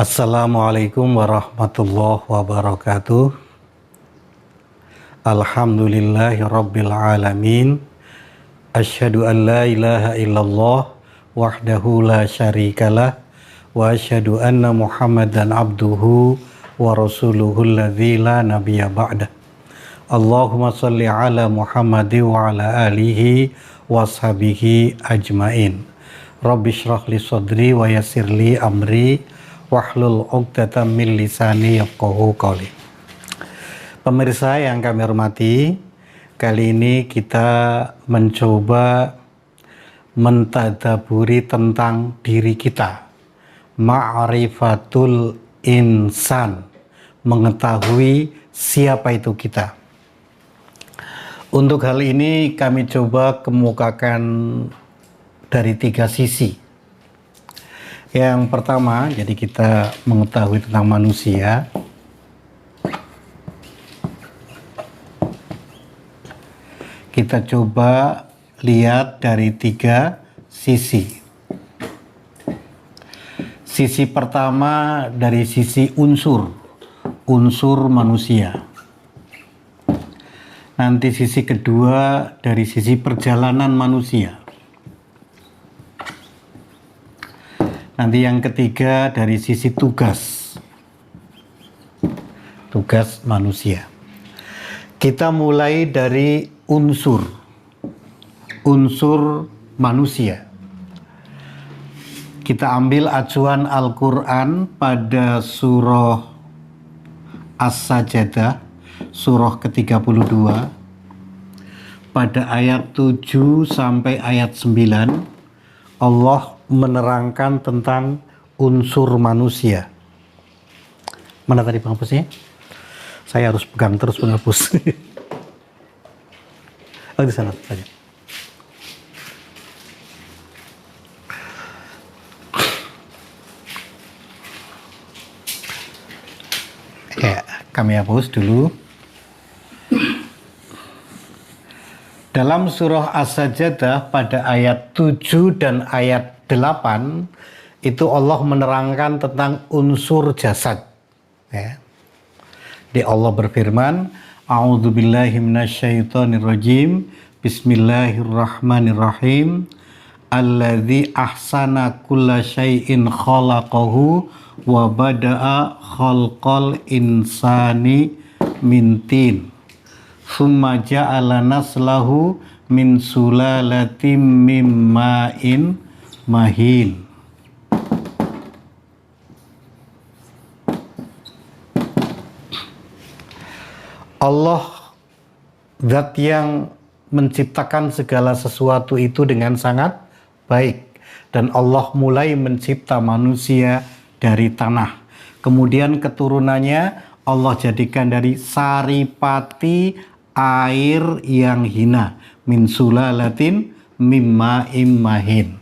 Assalamualaikum warahmatullahi wabarakatuh. Alhamdulillahi rabbil alamin. Asyhadu an la ilaha illallah wahdahu la syarikalah wa asyhadu anna Muhammadan abduhu wa rasuluhu alladzi la nabiyya ba'dah. Allahumma shalli ala Muhammadi wa ala alihi wa sahbihi ajmain. Rabbi shrah li sadri wa yassir li amri wahlul 'uqdatam min lisani yafqahu qawli. Pemirsa yang kami hormati, kali ini kita mencoba mentadaburi tentang diri kita. Ma'rifatul insan, mengetahui siapa itu kita. Untuk hal ini kami coba kemukakan dari 3 sisi. Yang pertama, jadi kita mengetahui tentang manusia. Kita coba lihat dari 3 sisi. Sisi pertama dari sisi unsur manusia. Nanti sisi kedua dari sisi perjalanan manusia. Nanti yang ketiga dari sisi tugas manusia. Kita mulai dari unsur manusia. Kita ambil acuan Al-Quran pada surah As-Sajdah, surah ke-32, pada ayat 7 sampai ayat 9, Allah menerangkan tentang unsur manusia. Mana tadi penghapusnya? Saya harus pegang terus penghapus. Oh, di sana saja. Ya, kami hapus dulu. Dalam surah As-Sajdah pada ayat 7 dan ayat 8 itu Allah menerangkan tentang unsur jasad. Ya. Di Allah berfirman, A'udzubillahi minasyaitonirrajim. Bismillahirrahmanirrahim. Alladzi ahsana kulla syai'in khalaqahu wa bada'a khalqal insani min tin. Tsumma ja'ala naslahu min sulalatin mim ma'in mahin. Allah zat yang menciptakan segala sesuatu itu dengan sangat baik, dan Allah mulai mencipta manusia dari tanah. Kemudian keturunannya Allah jadikan dari saripati air yang hina, min sulalatin mimma immahin.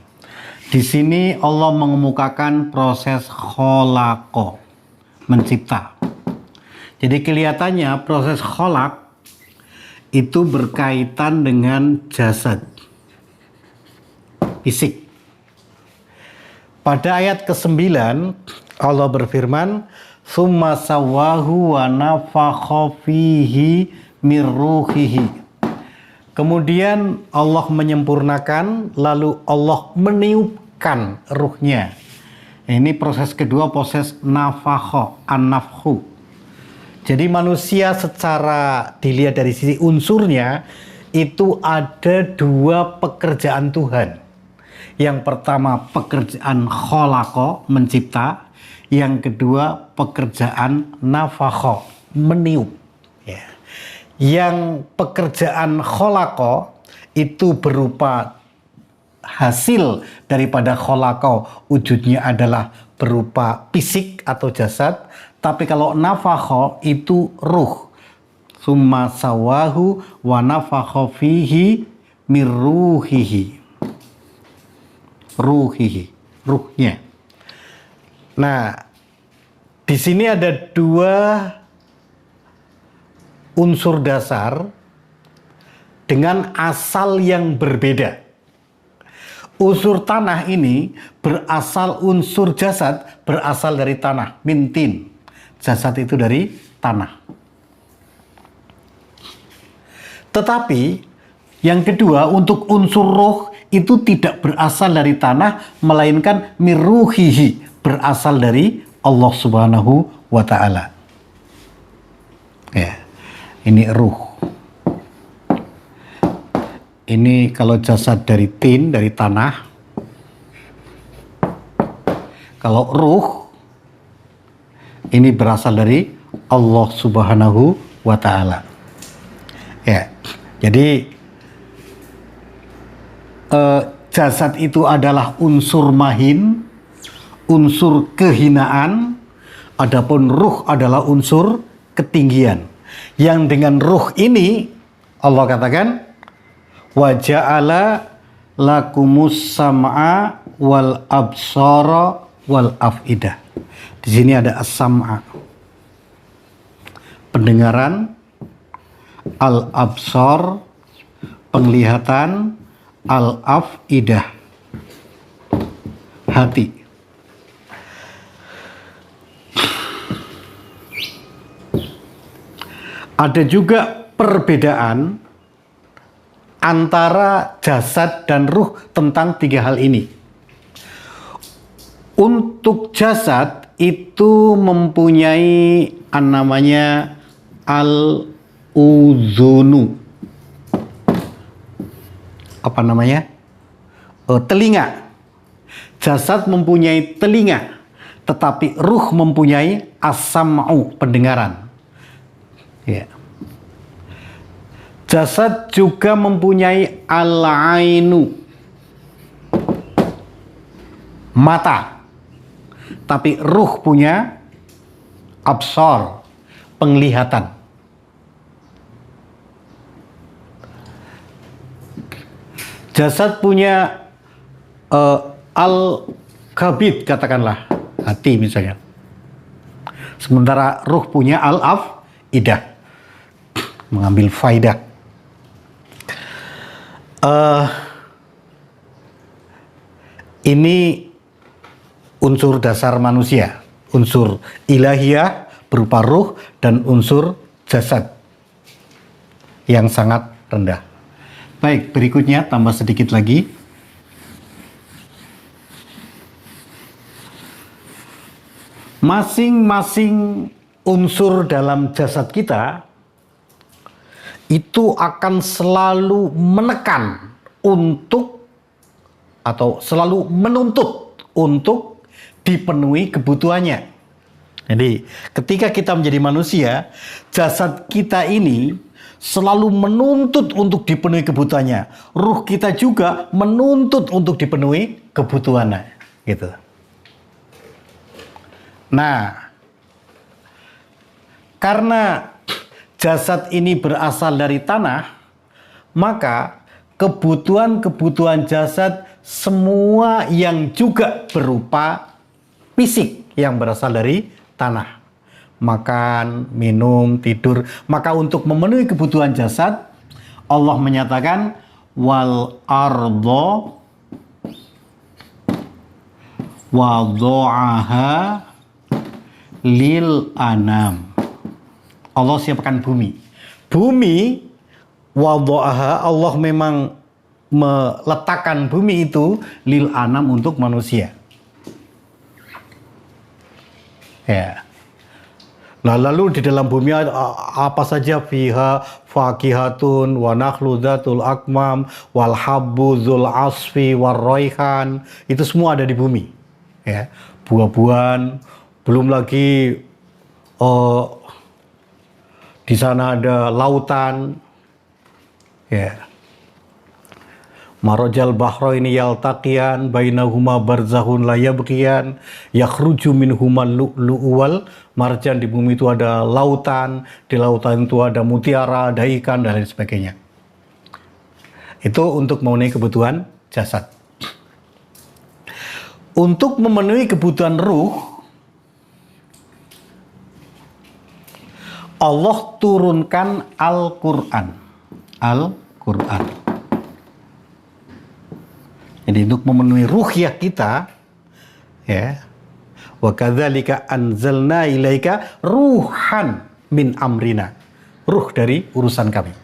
Di sini Allah mengemukakan proses kholaqo, mencipta. Jadi kelihatannya proses kholaq itu berkaitan dengan jasad, fisik. Pada ayat ke-9 Allah berfirman, "Tsumma sawwahu wa nafakha fihi mir ruhihi." Kemudian Allah menyempurnakan, lalu Allah meniupkan ruhnya. Ini proses kedua, proses nafakha, an-nafkhu. Jadi manusia secara dilihat dari sisi unsurnya itu ada 2 pekerjaan Tuhan. Yang pertama pekerjaan khalaqa, mencipta. Yang kedua pekerjaan nafakha, meniup. Ya. Yang pekerjaan khalaqa itu berupa hasil daripada khalaqa, wujudnya adalah berupa fisik atau jasad. Tapi kalau nafakha itu ruh. Summa sawahu wa nafakha fihi mir ruhihi. Ruhnya. Nah, di sini ada 2 unsur dasar dengan asal yang berbeda. Unsur tanah ini unsur jasad berasal dari tanah, mintin. Jasad itu dari tanah. Tetapi yang kedua, untuk unsur roh itu tidak berasal dari tanah, melainkan miruhihi, berasal dari Allah Subhanahu wa Ta'ala. Ya, ini ruh. Ini kalau jasad dari tin, dari tanah. Kalau ruh, ini berasal dari Allah Subhanahu wa Ta'ala. Ya, jadi jasad itu adalah unsur mahin, unsur kehinaan, adapun ruh adalah unsur ketinggian. Yang dengan ruh ini Allah katakan, wa ja'ala lakumus sam'a wal absara wal afidah. Di sini ada as-sam'a, pendengaran, al-absar, penglihatan, al-afidah, hati. Ada juga perbedaan antara jasad dan ruh tentang tiga hal ini. Untuk jasad itu mempunyai namanya al-uzunu. Apa namanya? Telinga. Jasad mempunyai telinga, tetapi ruh mempunyai as-sam'u, pendengaran. Ya. Jasad juga mempunyai al-ainu, mata. Tapi ruh punya absar, penglihatan. Jasad punya al-kabid, katakanlah, hati misalnya. Sementara ruh punya al-afidah, mengambil faidah. Ini unsur dasar manusia, unsur ilahiyah berupa ruh dan unsur jasad yang sangat rendah. Baik, berikutnya tambah sedikit lagi. Masing-masing unsur dalam jasad kita itu akan selalu menekan untuk atau selalu menuntut untuk dipenuhi kebutuhannya. Jadi ketika kita menjadi manusia, jasad kita ini selalu menuntut untuk dipenuhi kebutuhannya. Ruh kita juga menuntut untuk dipenuhi kebutuhannya, gitu. Nah, karena jasad ini berasal dari tanah, maka kebutuhan-kebutuhan jasad semua yang juga berupa fisik yang berasal dari tanah. Makan, minum, tidur. Maka untuk memenuhi kebutuhan jasad, Allah menyatakan wal ardo wada'aha lil anam. Allah siapkan bumi. Bumi wada'aha, Allah memang meletakkan bumi itu lil anam, untuk manusia. Ya. Nah, lalu di dalam bumi ada apa saja? Fiha fakihatun wa nakhlu dzatul akmam wal habbu dzul asfi war raihan. Itu semua ada di bumi. Ya. Buah-buahan, belum lagi di sana ada lautan. Ya. Marajal bahraini yaltaqiyan bainahuma barzakhun la yabghiyan yakhruju minhumal lu'lu'u wal marjan. Di bumi itu ada lautan, di lautan itu ada mutiara, ada ikan dan lain sebagainya. Itu untuk memenuhi kebutuhan jasad. Untuk memenuhi kebutuhan ruh, Allah turunkan Al-Qur'an. Al-Qur'an. Jadi Jadi untuk memenuhi ruhiyah kita, ya, wa kadzalika anzalna ilaika ruhan min amrina. Ruh dari urusan kami.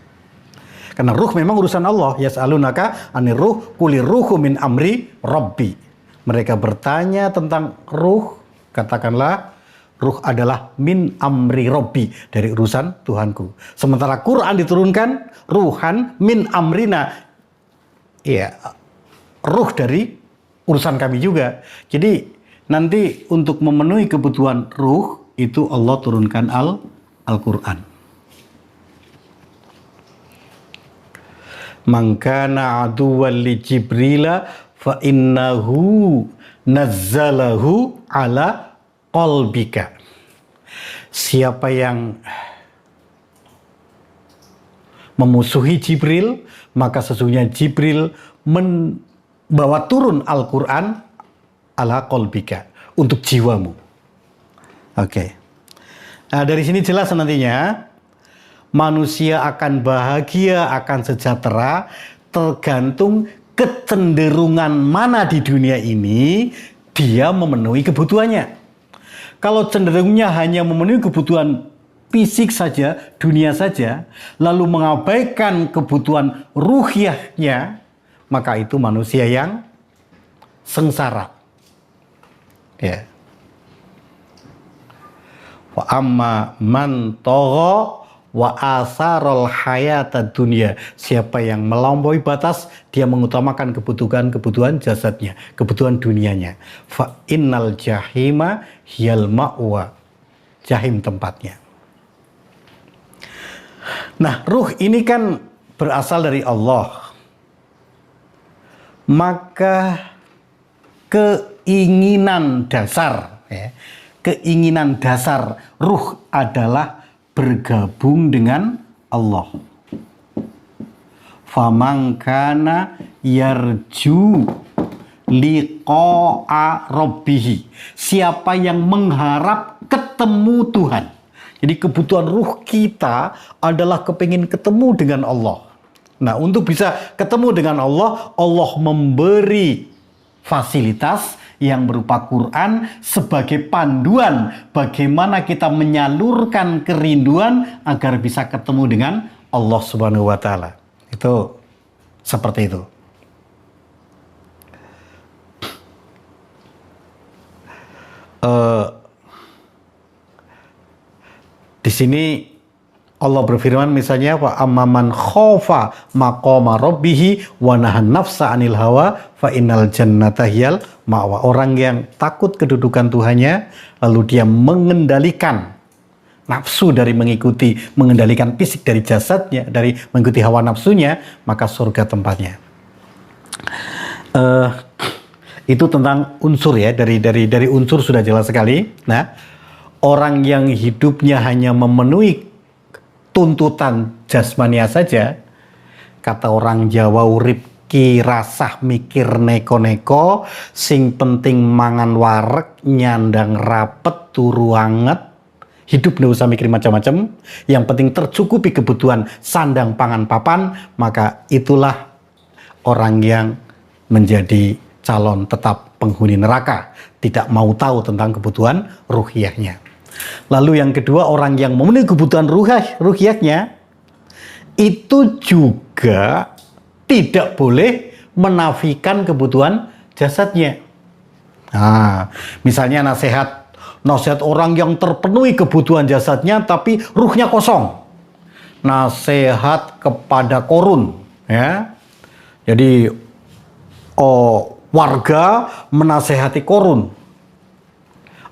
Karena ruh memang urusan Allah. Yas'alunaka anir ruh qulir ruhu min amri rabbi. Mereka bertanya tentang ruh, katakanlah ruh adalah min amri rabbi, dari urusan Tuhanku. Sementara Quran diturunkan ruhan min amrina. Ya, ruh dari urusan kami juga. Jadi nanti untuk memenuhi kebutuhan ruh itu Allah turunkan Al-Quran. Man kana aduwwan li Jibrila fa innahu nazzalahu ala qalbika. Siapa yang memusuhi Jibril, maka sesungguhnya Jibril membawa turun Al-Quran ala qalbika, untuk jiwamu. Oke. Nah, dari sini jelas nantinya manusia akan bahagia, akan sejahtera tergantung kecenderungan mana di dunia ini dia memenuhi kebutuhannya. Kalau cenderungnya hanya memenuhi kebutuhan fisik saja, dunia saja, lalu mengabaikan kebutuhan ruhiyahnya, maka itu manusia yang sengsara. Ya. Wa amma man tagha wa asarul hayatad dunya. Siapa yang melampaui batas, dia mengutamakan kebutuhan jasadnya, kebutuhan dunianya. Fa innal jahima hiyal ma'wa. Jahim tempatnya. Nah, ruh ini kan berasal dari Allah. Maka keinginan dasar, ya, keinginan dasar ruh adalah bergabung dengan Allah. Faman kana yarju liqa'a rabbih. Siapa yang mengharap ketemu Tuhan. Jadi kebutuhan ruh kita adalah kepingin ketemu dengan Allah. Nah, untuk bisa ketemu dengan Allah, Allah memberi fasilitas yang berupa Quran sebagai panduan bagaimana kita menyalurkan kerinduan agar bisa ketemu dengan Allah Subhanahu wa taala. Itu seperti itu. Di sini Allah berfirman misalnya wa amman khofa maqama rabbih wa nahan nafsa 'anil hawa fa innal jannata hiyal ma'wa. Orang yang takut kedudukan Tuhannya lalu dia mengendalikan nafsu dari mengendalikan fisik dari jasadnya, dari mengikuti hawa nafsunya, maka surga tempatnya. Itu tentang unsur ya, dari unsur sudah jelas sekali. Nah, orang yang hidupnya hanya memenuhi tuntutan jasmania saja, kata orang Jawa urip ki rasah mikir neko-neko, sing penting mangan wareg, nyandang rapet, turu anget, hidup nggak usah mikir macam-macam, yang penting tercukupi kebutuhan sandang pangan papan, maka itulah orang yang menjadi calon tetap penghuni neraka, tidak mau tahu tentang kebutuhan ruhiyahnya. Lalu yang kedua, orang yang memenuhi kebutuhan ruhiyahnya itu juga tidak boleh menafikan kebutuhan jasadnya. Nah, misalnya nasihat orang yang terpenuhi kebutuhan jasadnya tapi ruhnya kosong. Nasihat kepada korun, ya. Jadi warga menasehati korun.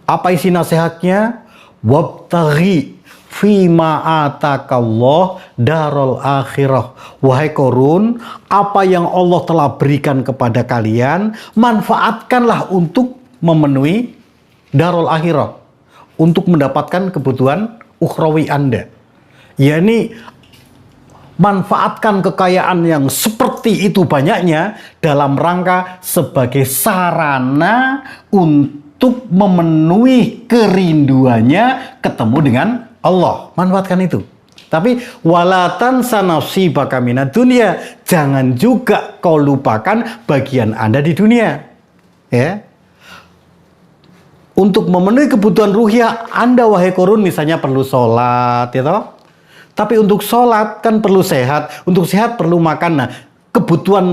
Apa isi nasihatnya? Wabtaghi fima atakallah darul akhirah. Wahai korun, apa yang Allah telah berikan kepada kalian, manfaatkanlah untuk memenuhi darul akhirah, untuk mendapatkan kebutuhan ukhrawi Anda. yakni manfaatkan kekayaan yang seperti itu banyaknya dalam rangka sebagai sarana untuk memenuhi kerinduannya ketemu dengan Allah. Manfaatkan itu. Tapi walatan sanasibaka minad dunya, jangan juga kau lupakan bagian Anda di dunia. Ya. Untuk memenuhi kebutuhan ruhiyah Anda wahai korun misalnya perlu sholat, ya toh? Tapi untuk sholat kan perlu sehat, untuk sehat perlu makan. Nah, kebutuhan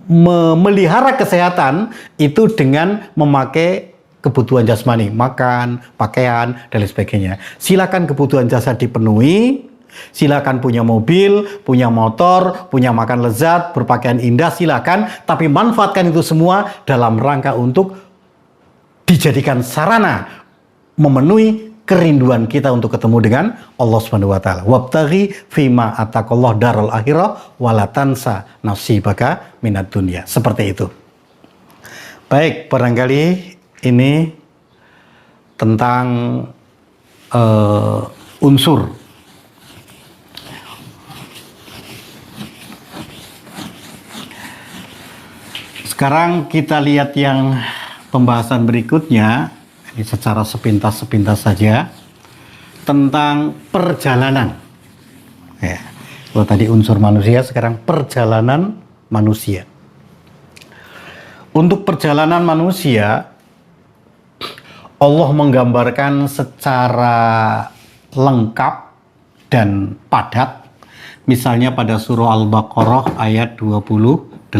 memelihara kesehatan itu dengan memakai kebutuhan jasmani, makan, pakaian, dan lain sebagainya. Silakan kebutuhan jasad dipenuhi, silakan punya mobil, punya motor, punya makan lezat, berpakaian indah, silakan. Tapi manfaatkan itu semua dalam rangka untuk dijadikan sarana memenuhi kerinduan kita untuk ketemu dengan Allah Subhanahu wa taala. Wabtaghi fima ataqallah darul akhirah wala tansa nasibaka minad dunya. Seperti itu. Baik, barangkali ini tentang unsur. Sekarang kita lihat yang pembahasan berikutnya, ini secara sepintas-sepintas saja, tentang perjalanan. Ya, kalau tadi unsur manusia, sekarang perjalanan manusia. Untuk perjalanan manusia, Allah menggambarkan secara lengkap dan padat, misalnya pada surah Al-Baqarah ayat 28.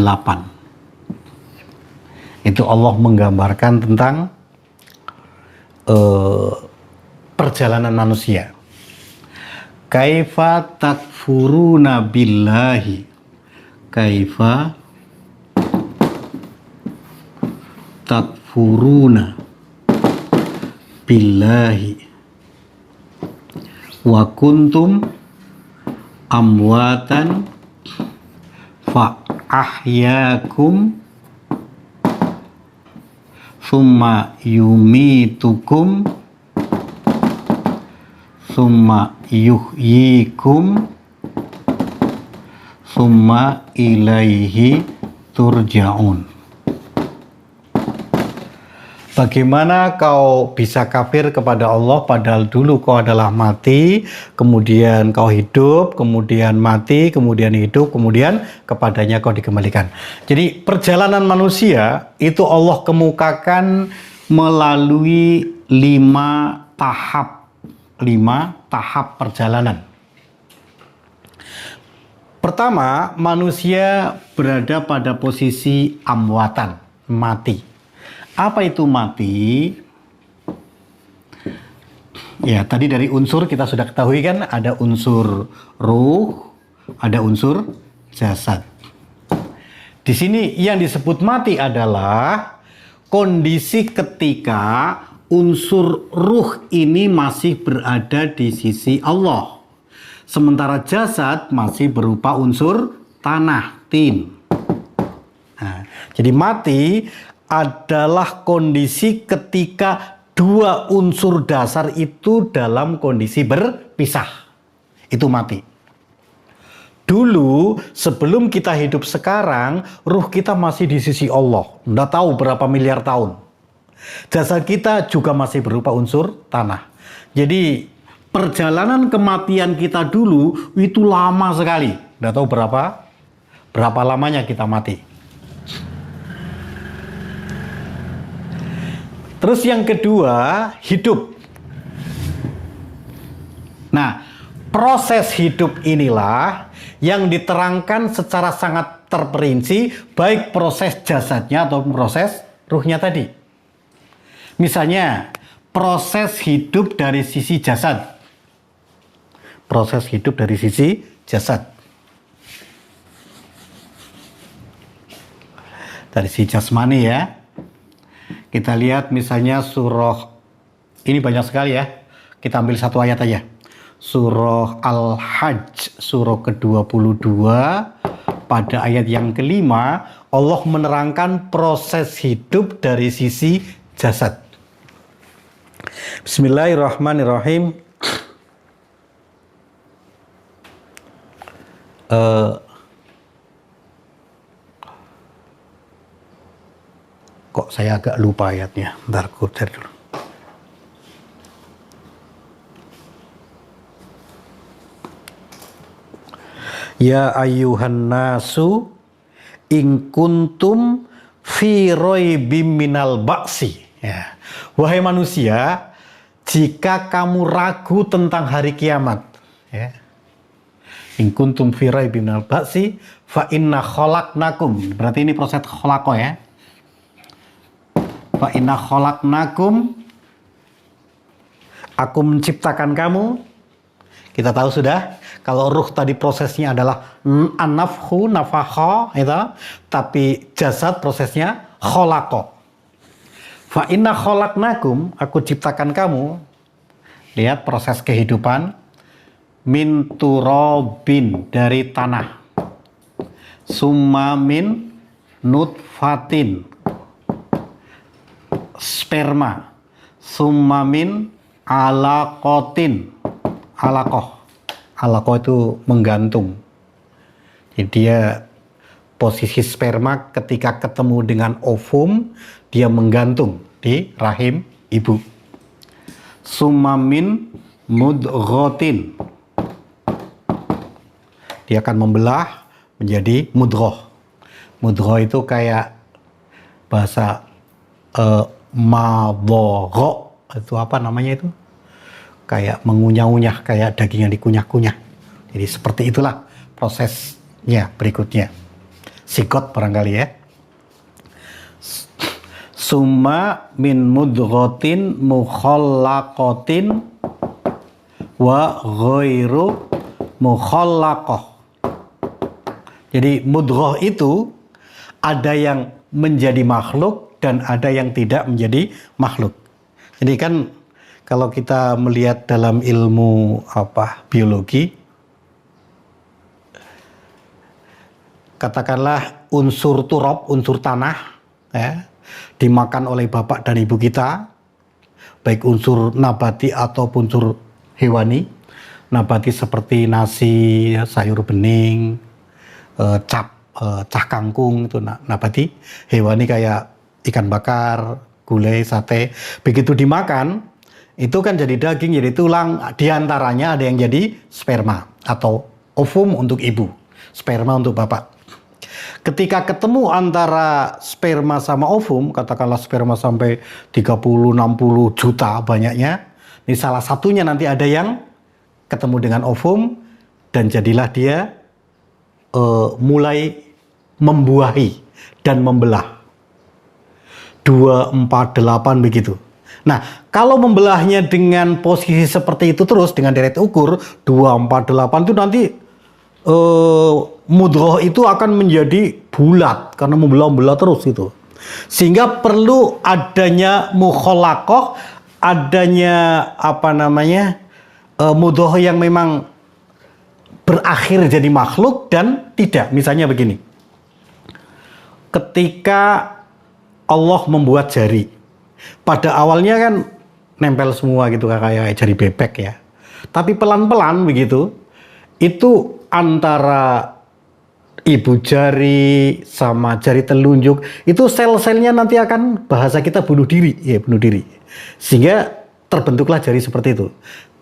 Itu Allah menggambarkan tentang perjalanan manusia. Kaifa takfuruna billahi, kaifa takfuruna billahi wa kuntum amwatan fa ahyakum summa yumitukum summa yuhyikum summa ilaihi turja'un. Bagaimana kau bisa kafir kepada Allah padahal dulu kau adalah mati, kemudian kau hidup, kemudian mati, kemudian hidup, kemudian kepadanya kau dikembalikan. Jadi perjalanan manusia itu Allah kemukakan melalui 5 tahap perjalanan. Pertama, manusia berada pada posisi amwatan, mati. Apa itu mati? Ya, tadi dari unsur kita sudah ketahui kan, ada unsur ruh, ada unsur jasad. Di sini yang disebut mati adalah kondisi ketika unsur ruh ini masih berada di sisi Allah. Sementara jasad masih berupa unsur tanah, tin. Nah, jadi mati adalah kondisi ketika dua unsur dasar itu dalam kondisi berpisah. Itu mati. Dulu sebelum kita hidup sekarang, ruh kita masih di sisi Allah. Nggak tahu berapa miliar tahun. Jasad kita juga masih berupa unsur tanah. Jadi perjalanan kematian kita dulu itu lama sekali. Nggak tahu berapa lamanya kita mati. Terus yang kedua, hidup. Nah, proses hidup inilah yang diterangkan secara sangat terperinci, baik proses jasadnya atau proses ruhnya tadi. Misalnya, proses hidup dari sisi jasad. Proses hidup dari sisi jasad. Dari sisi jasmani ya. Kita lihat misalnya surah, ini banyak sekali ya, kita ambil satu ayat aja. Surah Al-Hajj, surah ke-22, pada ayat yang kelima, Allah menerangkan proses hidup dari sisi jasad. Bismillahirrahmanirrahim. Kok saya agak lupa ayatnya. Bentar, aku cari dulu. Ya ayyuhan nasu in kuntum fi raibim minal ba'si. Ya. Wahai manusia, jika kamu ragu tentang hari kiamat, ya. In kuntum fi raibim minal ba'si fa inna khalaqnakum. Berarti ini proses khalaqo ya. Fa inna khalaqnakum, aku menciptakan kamu. Kita tahu sudah, kalau ruh tadi prosesnya adalah an-nafhu, nafakha, itu, tapi jasad prosesnya khalaqo. Fa inna khalaqnakum, aku ciptakan kamu. Lihat proses kehidupan. Min turabin, dari tanah. Summa min nutfatin, sperma. Summa min alaqatin, alaqah. Alaqah itu menggantung. Jadi dia posisi sperma ketika ketemu dengan ovum, dia menggantung di rahim ibu. Summa min mudghatin, dia akan membelah menjadi mudghah. Mudghah itu kayak bahasa madghah, itu apa namanya itu? Kayak mengunyah-unyah, kayak daging yang dikunyah-kunyah. Jadi seperti itulah prosesnya berikutnya. Sigot barangkali ya. Summa min mudghatin mukhallaqatin wa ghairu mukhallaqah. Jadi mudghah itu ada yang menjadi makhluk dan ada yang tidak menjadi makhluk. Jadi kan kalau kita melihat dalam ilmu biologi, katakanlah unsur turab, unsur tanah, ya, dimakan oleh bapak dan ibu kita, baik unsur nabati ataupun unsur hewani. Nabati seperti nasi, sayur bening, cah kangkung, itu nabati. Hewani kayak ikan bakar, gulai, sate. Begitu dimakan, itu kan jadi daging, jadi tulang. Di antaranya ada yang jadi sperma atau ovum untuk ibu, sperma untuk bapak. Ketika ketemu antara sperma sama ovum, katakanlah sperma sampai 30-60 juta banyaknya, ini salah satunya nanti ada yang ketemu dengan ovum dan jadilah dia mulai membuahi dan membelah. 2, 4, 8 begitu. Nah, kalau membelahnya dengan posisi seperti itu terus dengan deret ukur 2, 4, 8 itu nanti mudghah itu akan menjadi bulat karena membelah-belah terus itu. Sehingga perlu adanya mukhallaqah, adanya mudghah yang memang berakhir jadi makhluk dan tidak. Misalnya begini. Ketika Allah membuat jari, pada awalnya kan nempel semua gitu kayak jari bebek ya. Tapi pelan-pelan begitu, itu antara ibu jari sama jari telunjuk, itu sel-selnya nanti akan, bahasa kita bunuh diri, ya bunuh diri. Sehingga terbentuklah jari seperti itu.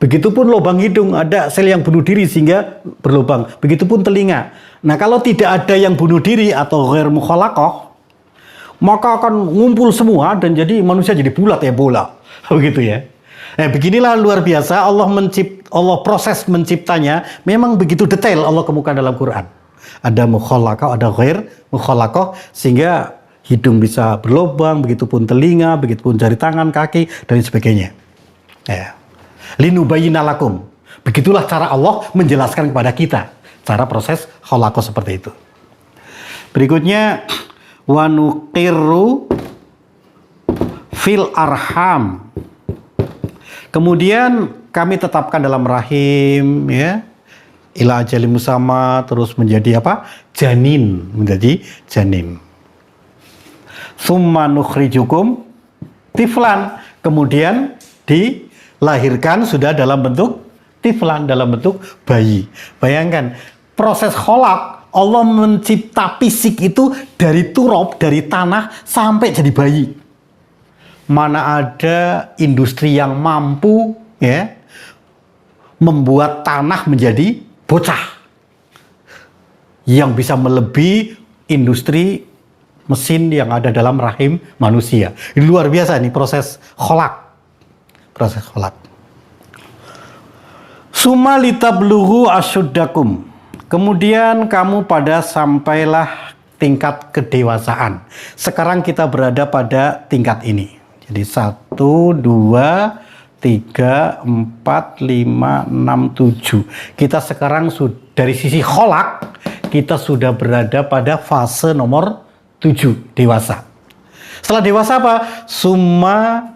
Begitupun lubang hidung, ada sel yang bunuh diri sehingga berlubang. Begitupun telinga. Nah, kalau tidak ada yang bunuh diri atau ghair mukhallaqah, maka akan ngumpul semua dan jadi manusia jadi bulat ya, bola. Begitu ya. Nah, beginilah luar biasa Allah proses menciptanya memang begitu detail Allah kemukakan dalam Quran. Ada mukhallaqah, ada ghair mukhallaqah, sehingga hidung bisa berlubang, begitupun telinga, begitupun jari tangan, kaki dan sebagainya. Ya. Linubayyina lakum. Begitulah cara Allah menjelaskan kepada kita cara proses khalaqah seperti itu. Berikutnya wa nuqirru fil arham. Kemudian kami tetapkan dalam rahim ya, ila ajali musamma, terus menjadi apa? Janin, menjadi janin. Summa nukhrijukum tiflan. Kemudian dilahirkan sudah dalam bentuk tiflan, dalam bentuk bayi. Bayangkan proses kholak, Allah mencipta fisik itu dari turab, dari tanah sampai jadi bayi. Mana ada industri yang mampu ya membuat tanah menjadi bocah. yang bisa melebihi industri mesin yang ada dalam rahim manusia. Ini luar biasa nih proses kholak. Proses kholak. Summa litablughu asyuddakum. Kemudian kamu pada sampailah tingkat kedewasaan. Sekarang kita berada pada tingkat ini. Jadi 1, 2, 3, 4, 5, 6, 7. Kita sekarang dari sisi kholak, kita sudah berada pada fase nomor 7, dewasa. Setelah dewasa apa? Summa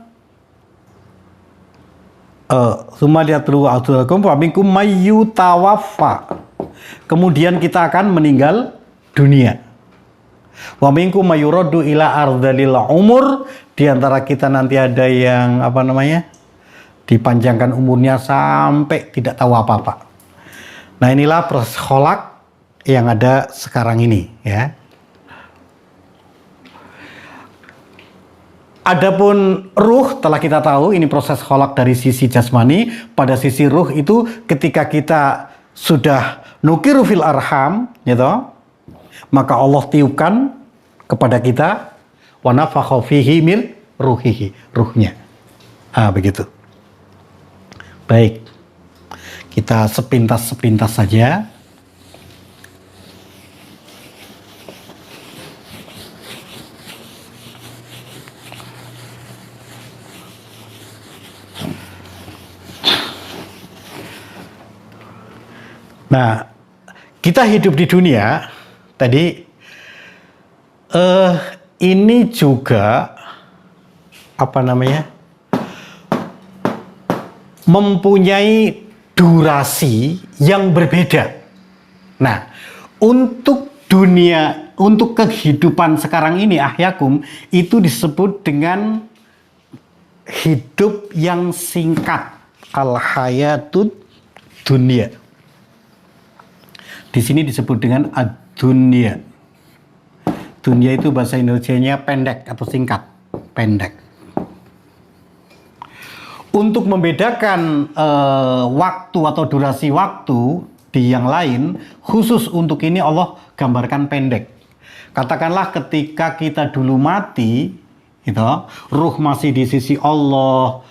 liyatlughu asyuddakum wa minkum mayyutawaffa. Kemudian kita akan meninggal dunia. Wa minkum mayuraddu ila ardhalil umur. Di antara kita nanti ada yang dipanjangkan umurnya sampai tidak tahu apa-apa. Nah, inilah proses kholak yang ada sekarang ini, ya. Adapun ruh, telah kita tahu ini proses kholak dari sisi jasmani. Pada sisi ruh itu ketika kita sudah nukiru fil arham, gitu, maka Allah tiupkan kepada kita wa nafakha fihi min ruhihi, ruhnya. Begitu. Baik. Kita sepintas-sepintas saja. Nah, kita hidup di dunia tadi ini juga mempunyai durasi yang berbeda. Nah, untuk dunia, untuk kehidupan sekarang ini ahyakum itu disebut dengan hidup yang singkat, al-hayatud dunia. Di sini disebut dengan ad-dunya. Dunia itu bahasa Indonesianya pendek atau singkat, pendek. Untuk membedakan waktu atau durasi waktu di yang lain, khusus untuk ini Allah gambarkan pendek. Katakanlah ketika kita dulu mati, ruh masih di sisi Allah,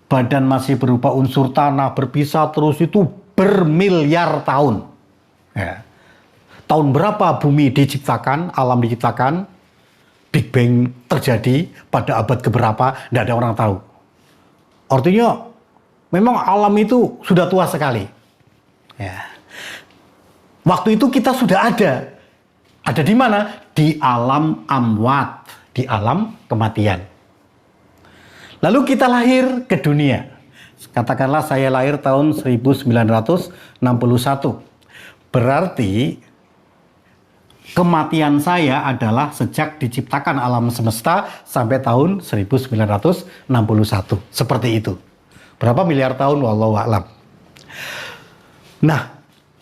badan masih berupa unsur tanah, berpisah terus itu bermiliar tahun. Ya. Tahun berapa bumi diciptakan, alam diciptakan, Big Bang terjadi pada abad keberapa, tidak ada orang tahu. Artinya memang alam itu sudah tua sekali. Ya. Waktu itu kita sudah ada. Ada di mana? Di alam amwat, di alam kematian. Lalu kita lahir ke dunia. Katakanlah saya lahir tahun 1961. Berarti kematian saya adalah sejak diciptakan alam semesta sampai tahun 1961. Seperti itu. Berapa miliar tahun? Wallahu a'lam. Nah,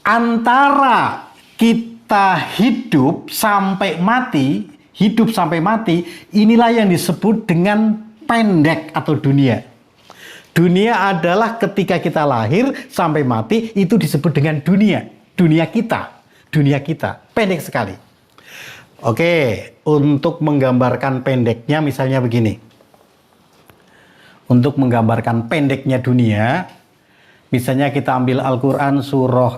antara kita hidup sampai mati, inilah yang disebut dengan pendek atau dunia. Dunia adalah ketika kita lahir sampai mati, itu disebut dengan dunia. Dunia kita, pendek sekali. Oke, untuk menggambarkan pendeknya misalnya begini. Untuk menggambarkan pendeknya dunia, misalnya kita ambil Al-Quran surah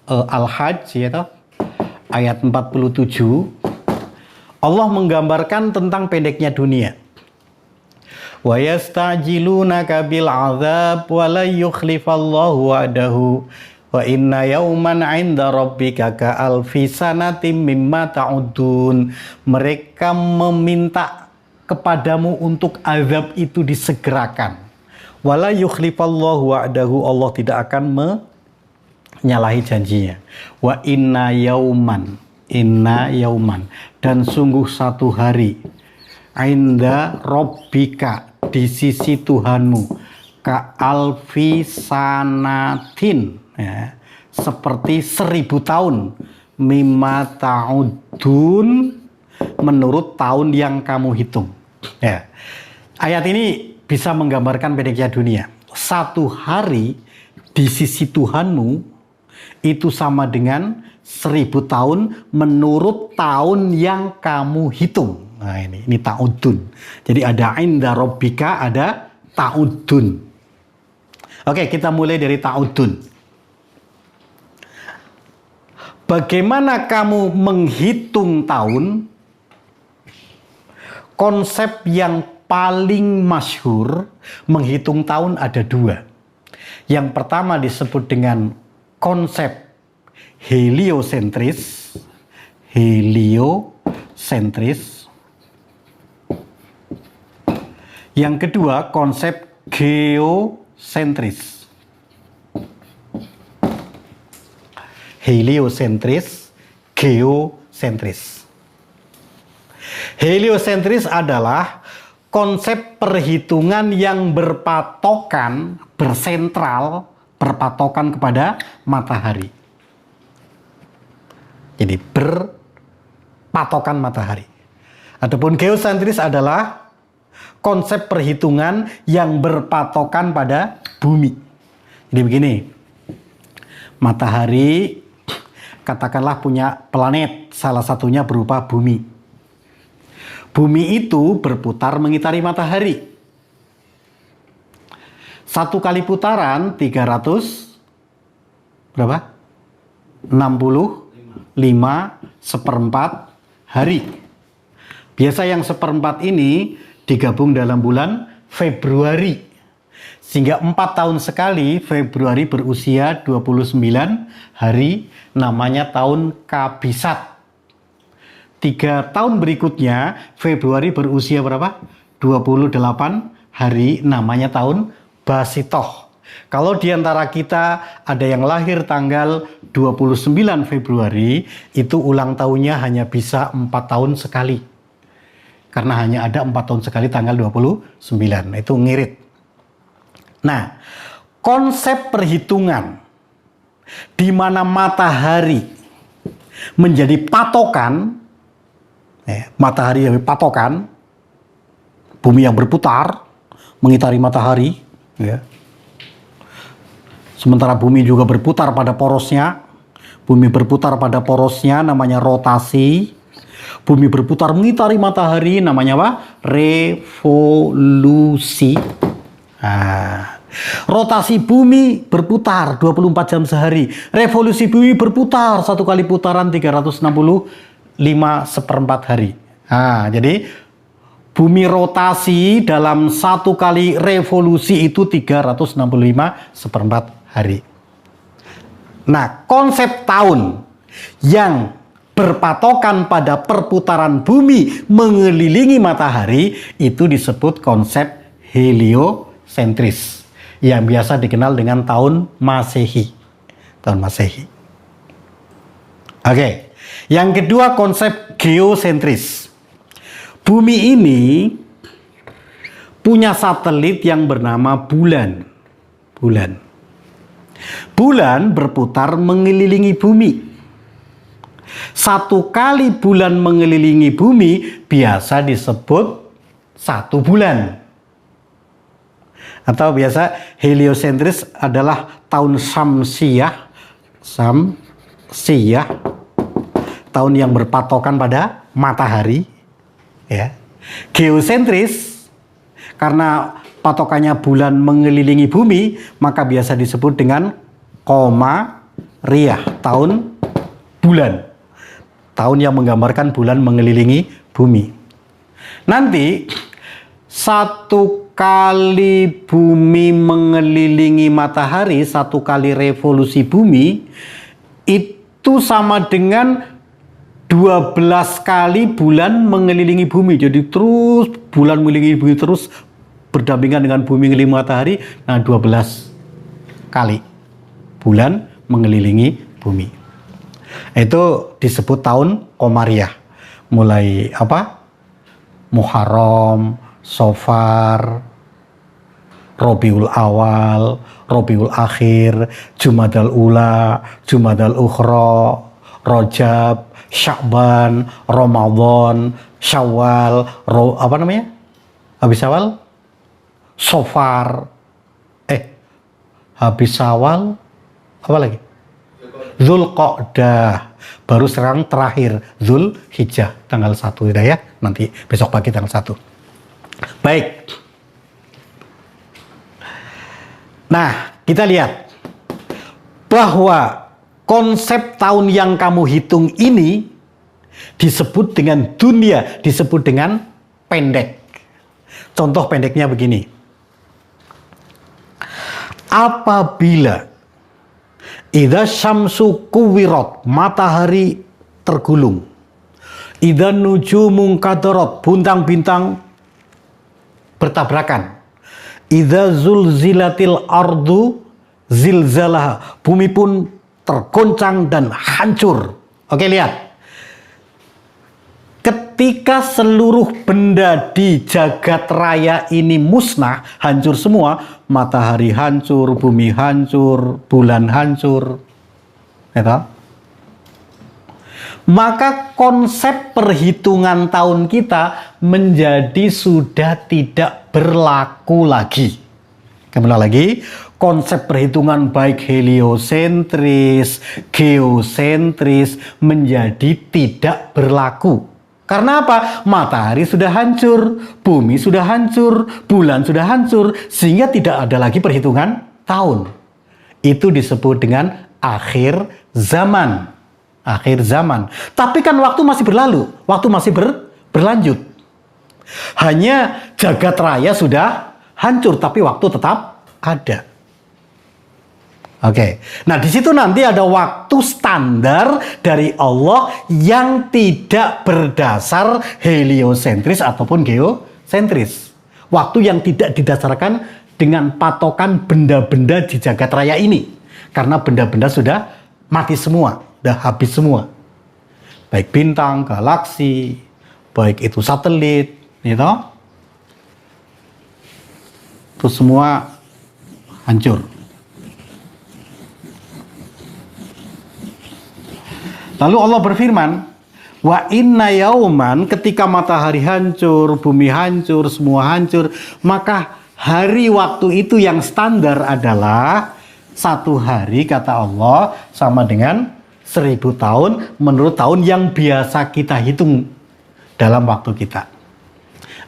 Al-Hajj, ayat 47. Allah menggambarkan tentang pendeknya dunia. Wa yastajilunaka bil 'adzab wa la yukhlifallahu wa'dahu. Wa inna yauman 'inda rabbika ka alfi sanatin mimma ta'udun. Mereka meminta kepadamu untuk azab itu disegerakan. Wala yukhlifallahu wa'dahu. Allah tidak akan menyalahi janjinya. Wa inna yauman. Dan sungguh satu hari. 'Inda rabbika, di sisi Tuhanmu. Ka alfi sanatin. Ya, seperti 1000 tahun, mimma ta'udun, menurut tahun yang kamu hitung. Ya. Ayat ini bisa menggambarkan pendeknya dunia. Satu hari di sisi Tuhanmu itu sama dengan 1000 tahun menurut tahun yang kamu hitung. Nah ini ta'udun. Jadi ada inda rabbika, ada ta'udun. Oke, kita mulai dari ta'udun. Bagaimana kamu menghitung tahun? Konsep yang paling masyhur menghitung tahun ada dua. Yang pertama disebut dengan konsep heliosentris. Heliosentris. Yang kedua konsep geosentris. Heliosentris, geosentris. Heliosentris adalah konsep perhitungan yang berpatokan, bersentral, berpatokan kepada matahari. Jadi berpatokan matahari. Adapun geosentris adalah konsep perhitungan yang berpatokan pada bumi. Jadi begini, matahari katakanlah punya planet, salah satunya berupa bumi. Bumi itu berputar mengitari matahari. Satu kali putaran 300 berapa? 65 hari. Biasa yang seperempat ini digabung dalam bulan Februari. Sehingga 4 tahun sekali Februari berusia 29 hari, namanya tahun Kabisat. 3 tahun berikutnya Februari berusia berapa? 28 hari, namanya tahun Basitoh. Kalau diantara kita ada yang lahir tanggal 29 Februari, itu ulang tahunnya hanya bisa 4 tahun sekali. Karena hanya ada 4 tahun sekali tanggal 29, itu ngirit. Nah, konsep perhitungan di mana matahari menjadi patokan, matahari yang patokan, bumi yang berputar mengitari matahari, ya. Sementara bumi juga berputar pada porosnya. Bumi berputar pada porosnya namanya rotasi. Bumi berputar mengitari matahari namanya apa? Revolusi. Nah, rotasi bumi berputar 24 jam sehari. Revolusi bumi berputar satu kali putaran 365 seperempat hari. Nah, jadi bumi rotasi dalam satu kali revolusi itu 365 seperempat hari. Nah, konsep tahun yang berpatokan pada perputaran bumi mengelilingi matahari itu disebut konsep heliosentris, yang biasa dikenal dengan tahun Masehi. Tahun Masehi. Oke. Yang kedua konsep geosentris. Bumi ini punya satelit yang bernama bulan. Bulan berputar mengelilingi bumi. Satu kali bulan mengelilingi bumi biasa disebut 1 bulan. Atau biasa heliosentris adalah tahun Syamsiyah, tahun yang berpatokan pada matahari, ya. Geosentris karena patokannya bulan mengelilingi bumi, maka biasa disebut dengan Qamariyah, tahun bulan. Tahun yang menggambarkan bulan mengelilingi bumi. Nanti 1 kali bumi mengelilingi matahari, 1 kali revolusi bumi, itu sama dengan 12 kali bulan mengelilingi bumi. Jadi terus bulan mengelilingi bumi terus berdampingan dengan bumi mengelilingi matahari. Nah, 12 kali bulan mengelilingi bumi. Itu disebut tahun Qamariyah. Mulai apa? Muharram, Safar, Rabiul Awal, Rabiul Akhir, Jumadal Ula, Jumadal Ukhra, Rajab, Sya'ban, Ramadan, Syawal, apa namanya? Habis Syawal, Safar, habis Syawal, apa lagi? Dzulqa'dah. Baru sekarang terakhir Dzulhijjah tanggal 1 ya. Nanti besok pagi tanggal 1. Baik. Nah, kita lihat bahwa konsep tahun yang kamu hitung ini disebut dengan dunia, disebut dengan pendek. Contoh pendeknya begini. Apabila idza syamsu kuwirat, matahari tergulung. Idza nujumun kadarat, bintang-bintang bertabrakan. Idza zulzilatil ardu zilzalaha, bumi pun tergoncang dan hancur. Oke, lihat. Ketika seluruh benda di jagat raya ini musnah, hancur semua, matahari hancur, bumi hancur, bulan hancur, ya, maka konsep perhitungan tahun kita menjadi sudah tidak berlaku lagi. Kembali lagi, konsep perhitungan baik heliosentris, geosentris menjadi tidak berlaku. Karena apa? Matahari sudah hancur, bumi sudah hancur, bulan sudah hancur, sehingga tidak ada lagi perhitungan tahun. Itu disebut dengan akhir zaman. Akhir zaman. Tapi kan waktu masih berlalu, waktu masih berlanjut. Hanya jagat raya sudah hancur, tapi waktu tetap ada. Oke. Nah, di situ nanti ada waktu standar dari Allah yang tidak berdasar heliosentris ataupun geosentris. Waktu yang tidak didasarkan dengan patokan benda-benda di jagat raya ini. Karena benda-benda sudah mati semua, sudah habis semua. Baik bintang, galaksi, baik itu satelit, gitu. Itu semua hancur. Lalu Allah berfirman, wa inna yauman, ketika matahari hancur, bumi hancur, semua hancur, maka hari waktu itu yang standar adalah satu hari, kata Allah, sama dengan 1000 tahun menurut tahun yang biasa kita hitung dalam waktu kita.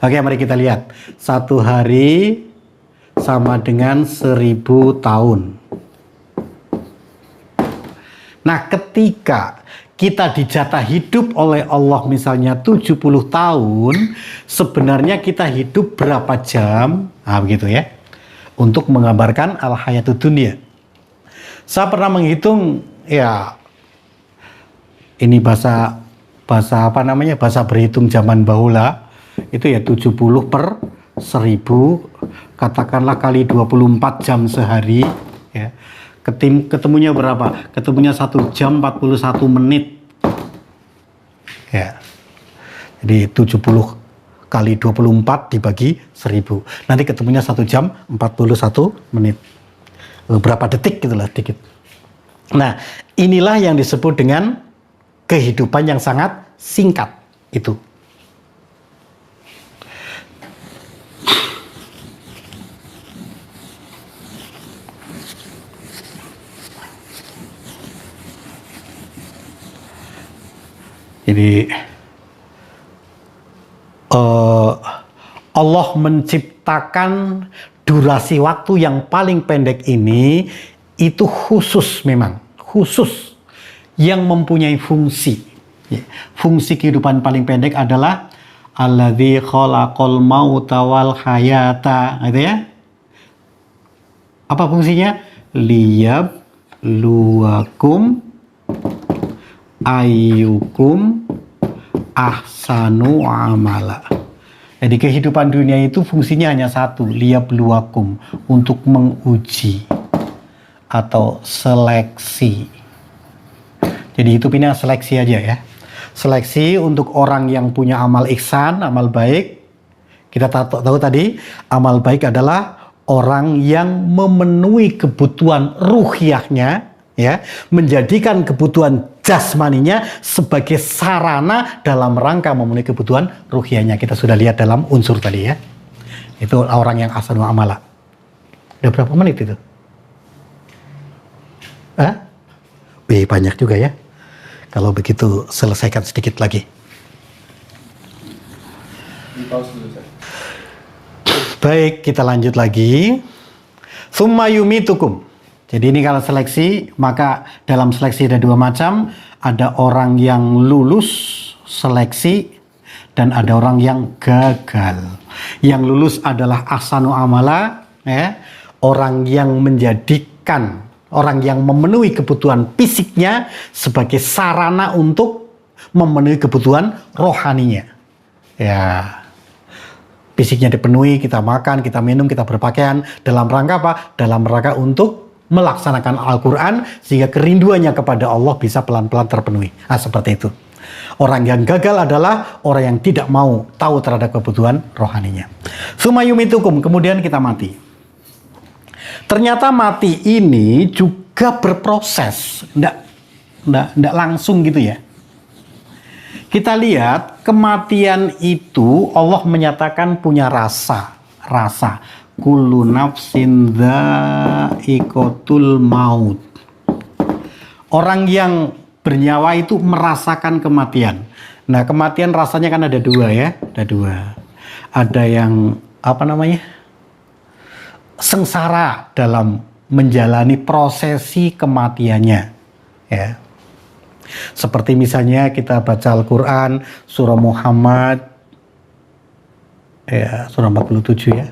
Oke, mari kita lihat. Satu hari sama dengan 1000 tahun. Nah, ketika kita dijatah hidup oleh Allah misalnya 70 tahun, sebenarnya kita hidup berapa jam? Nah, begitu ya. Untuk menggambarkan al-hayatud dunia. Saya pernah menghitung, ya, ini bahasa apa namanya? Bahasa berhitung zaman bahula. Itu ya 70 per 1000, katakanlah kali 24 jam sehari, ya. Ketemunya berapa? Ketemunya 1 jam 41 menit. Ya. Jadi 70 kali 24 dibagi 1000. Nanti ketemunya 1 jam 41 menit. Berapa detik gitulah, dikit. Nah, inilah yang disebut dengan kehidupan yang sangat singkat itu. Jadi Allah menciptakan durasi waktu yang paling pendek ini itu khusus, memang khusus, yang mempunyai fungsi. Fungsi kehidupan paling pendek adalah alladzi khalaqal mauta wal hayata, gitu ya. Apa fungsinya? Liyabluwakum ayyukum ahsanu amala. Jadi kehidupan dunia itu fungsinya hanya satu, liyabluwakum, untuk menguji atau seleksi. Jadi hidupnya seleksi aja ya. Seleksi untuk orang yang punya amal ihsan, amal baik. Kita tahu tadi, amal baik adalah orang yang memenuhi kebutuhan ruhiyahnya, ya, menjadikan kebutuhan jasmaninya sebagai sarana dalam rangka memenuhi kebutuhan ruhiyahnya. Kita sudah lihat dalam unsur tadi ya. Itu orang yang ahsanu amala. Udah berapa menit itu? Banyak juga ya. Kalau begitu selesaikan sedikit lagi. Baik, kita lanjut lagi. Summa yumitukum. Jadi ini kalau seleksi, maka dalam seleksi ada dua macam. Ada orang yang lulus seleksi dan ada orang yang gagal. Yang lulus adalah ahsanu amala, ya. Orang yang menjadikan, orang yang memenuhi kebutuhan fisiknya sebagai sarana untuk memenuhi kebutuhan rohaninya. Ya, fisiknya dipenuhi, kita makan, kita minum, kita berpakaian. Dalam rangka apa? Dalam rangka untuk melaksanakan Al-Quran sehingga kerinduannya kepada Allah bisa pelan-pelan terpenuhi. Nah, seperti itu. Orang yang gagal adalah orang yang tidak mau tahu terhadap kebutuhan rohaninya. Sumayumitukum, kemudian kita mati. Ternyata mati ini juga berproses, enggak langsung gitu ya. Kita lihat kematian itu Allah menyatakan punya rasa. Kullu nafsin dha'iqatul maut. Orang yang bernyawa itu merasakan kematian. Nah, kematian rasanya kan ada dua ya, ada dua. Ada yang sengsara dalam menjalani prosesi kematiannya, ya. Seperti misalnya kita baca Al-Quran surah Muhammad, ya, surah 47 ya.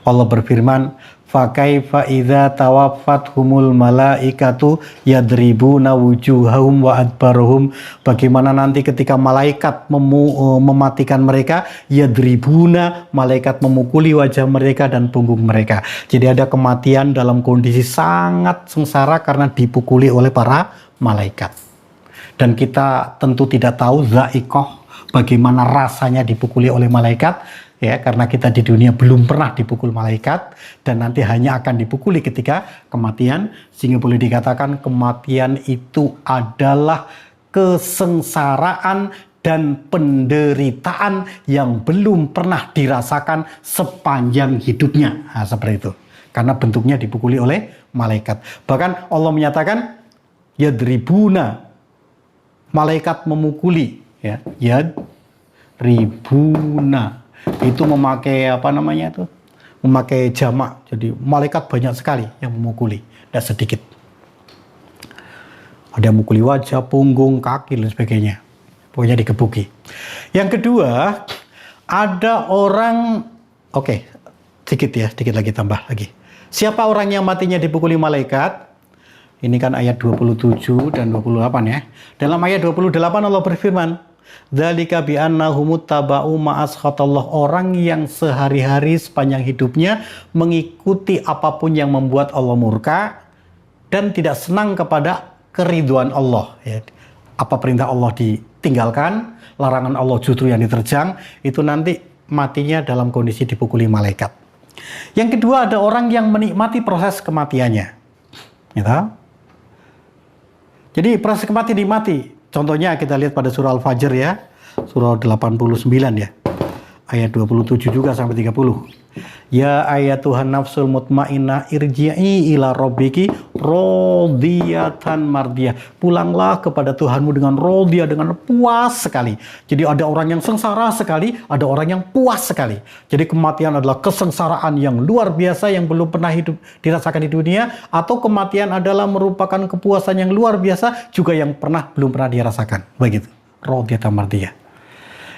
Allah berfirman, fakaifa idza tawafathumul malaikatu yadribuna wujuhahum wa adbarahum. Bagaimana nanti ketika malaikat mematikan mereka, yadribuna, malaikat memukuli wajah mereka dan punggung mereka. Jadi ada kematian dalam kondisi sangat sengsara karena dipukuli oleh para malaikat. Dan kita tentu tidak tahu zaiqah, bagaimana rasanya dipukuli oleh malaikat. Ya, karena kita di dunia belum pernah dipukul malaikat dan nanti hanya akan dipukuli ketika kematian, sehingga boleh dikatakan kematian itu adalah kesengsaraan dan penderitaan yang belum pernah dirasakan sepanjang hidupnya. Nah, seperti itu. Karena bentuknya dipukuli oleh malaikat. Bahkan Allah menyatakan yadribuna, malaikat memukuli, ya, yadribuna. Itu memakai memakai jamak. Jadi malaikat banyak sekali yang memukuli, tidak sedikit. Ada yang memukuli wajah, punggung, kaki dan sebagainya. Pokoknya dikebuki. Yang kedua, ada orang, sedikit lagi tambah lagi. Siapa orang yang matinya dipukuli malaikat? Ini kan ayat 27 dan 28 ya. Dalam ayat 28 Allah berfirman, dzalika bi annahum taba'u ma'ashatallah, orang yang sehari-hari sepanjang hidupnya mengikuti apapun yang membuat Allah murka dan tidak senang kepada keriduan Allah, ya. Apa perintah Allah ditinggalkan, larangan Allah justru yang diterjang, itu nanti matinya dalam kondisi dipukuli malaikat. Yang kedua, ada orang yang menikmati proses kematiannya, gitu. Jadi proses kematian dinikmati. Contohnya kita lihat pada surah Al-Fajr ya, surah 89 ya, ayat 27 juga sampai 30. Ya ayatuhan nafsul mutmainnah irji'i ila rabbiki radiyatan mardiyah. Pulanglah kepada Tuhanmu dengan radiyah, dengan puas sekali. Jadi ada orang yang sengsara sekali, ada orang yang puas sekali. Jadi kematian adalah kesengsaraan yang luar biasa yang belum pernah dirasakan di dunia, atau kematian adalah merupakan kepuasan yang luar biasa juga yang belum pernah dirasakan. Begitu. Radiyatan mardiyah.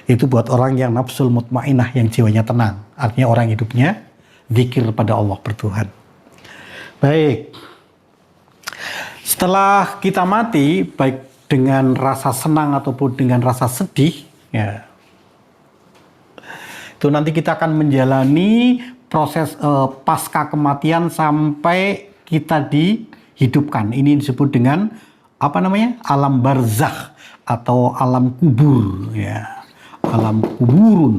Itu buat orang yang nafsul mutmainnah, yang jiwanya tenang. Artinya orang hidupnya zikir pada Allah bertuhan. Baik. Setelah kita mati, baik dengan rasa senang ataupun dengan rasa sedih, ya, itu nanti kita akan menjalani proses pasca kematian sampai kita dihidupkan. Ini disebut dengan alam barzakh atau alam kubur, ya. Alam kuburun,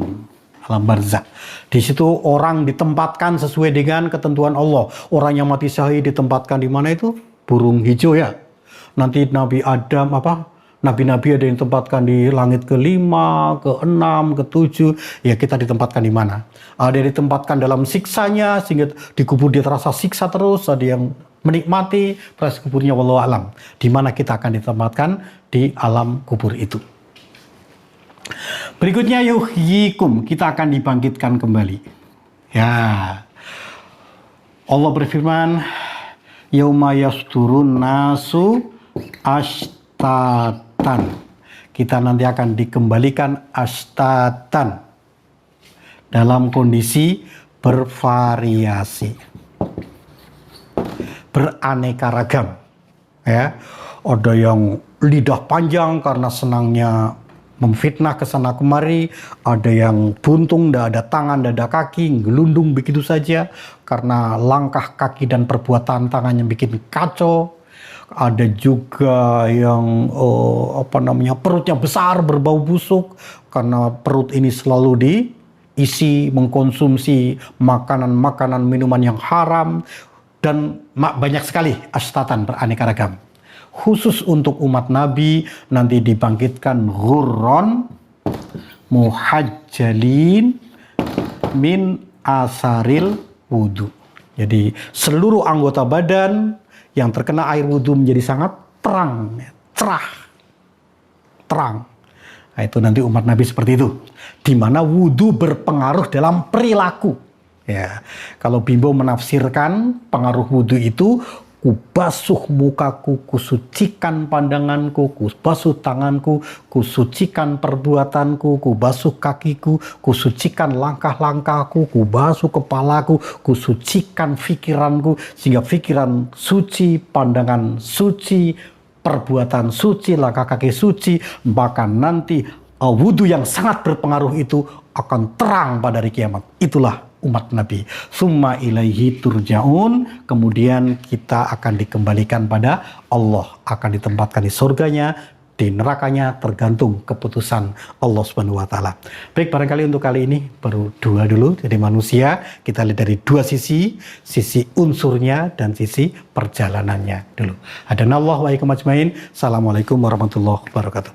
alam barzakh. Di situ orang ditempatkan sesuai dengan ketentuan Allah. Orang yang mati syahid ditempatkan di mana itu? Burung hijau ya. Nanti Nabi Adam nabi-nabi ada yang ditempatkan di langit ke-5, ke-6, ke-7. Ya, kita ditempatkan di mana? Ada yang ditempatkan dalam siksanya sehingga dikubur dia terasa siksa terus. Ada yang menikmati proses kuburnya, wallahu alam. Di mana kita akan ditempatkan di alam kubur itu. Berikutnya yuhyikum, kita akan dibangkitkan kembali. Ya. Allah berfirman, yauma yasturun nasu ashtatan. Kita nanti akan dikembalikan ashtatan dalam kondisi bervariasi, beraneka ragam. Ya, ada yang lidah panjang karena senangnya memfitnah ke sana kemari, ada yang buntung, tidak ada tangan, tidak ada kaki, gelundung begitu saja karena langkah kaki dan perbuatan tangannya bikin kacau. Ada juga yang perutnya besar, berbau busuk karena perut ini selalu diisi mengkonsumsi makanan-makanan, minuman yang haram, dan banyak sekali ashtatan, beraneka ragam. Khusus untuk umat Nabi nanti dibangkitkan ghurron muhajjalin min asaril wudu. Jadi seluruh anggota badan yang terkena air wudu menjadi sangat terang, cerah, terang. Nah, itu nanti umat Nabi seperti itu. Di mana wudu berpengaruh dalam perilaku. Ya, kalau Bimbo menafsirkan pengaruh wudu itu, ku basuh mukaku, ku sucikan pandanganku, ku basuh tanganku, ku sucikan perbuatanku, ku basuh kakiku, ku sucikan langkah-langkahku, ku basuh kepalaku, ku sucikan pikiranku, sehingga pikiran suci, pandangan suci, perbuatan suci, langkah kaki suci, maka nanti wudhu yang sangat berpengaruh itu akan terang pada hari kiamat. Itulah umat Nabi. Summa ilaihi turja'un, kemudian kita akan dikembalikan pada Allah, akan ditempatkan di surganya, di nerakanya, tergantung keputusan Allah Subhanahu wa taala. Baik, barangkali untuk kali ini baru dua dulu. Jadi manusia kita lihat dari dua sisi unsurnya dan sisi perjalanannya dulu. Hadanallahu wa iyyakum ajmain. Assalamualaikum warahmatullahi wabarakatuh.